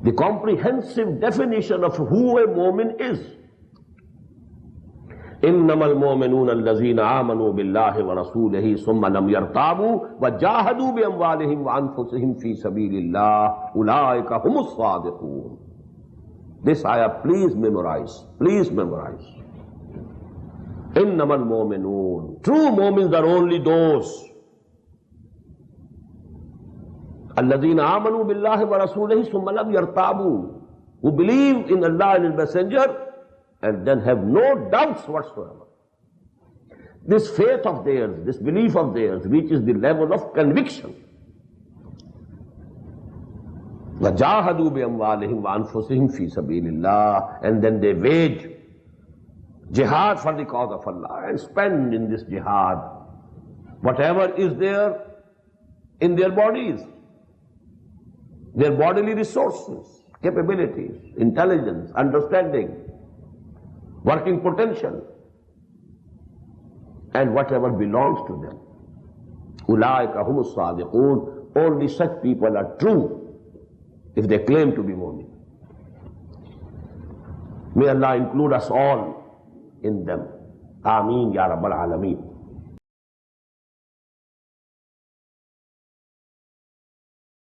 the comprehensive definition of who a mu'min is. إنما المؤمنون الذين آمنوا بالله ورسوله ثم لم يرتابوا وجاهدوا بأموالهم وأنفسهم في سبيل الله أولئك هم الصادقون. This ayah, please memorize. Please memorize. إنما المؤمنون. True mu'mins are only those الذين آمنوا بالله ورسوله ثم لم يرتابوا, who believe in Allah and His Messenger and then have no doubts whatsoever. This faith of theirs, this belief of theirs reaches the level of conviction. وَجَاهَدُوا بِأَمْوَالِهِمْ وَأَنفُسِهِمْ فِي سَبِيلِ اللَّهِ, and then they wage jihad for the cause of Allah and spend in this jihad whatever is there in their bodies, their bodily resources, capabilities, intelligence, understanding, working potential, and whatever belongs to them. أُولَٰئِكَ هُمُ الصَّادِقُونَ. Only such people are true if they claim to be mu'min. May Allah include us all in them. Ameen Ya Rabbal Alameen.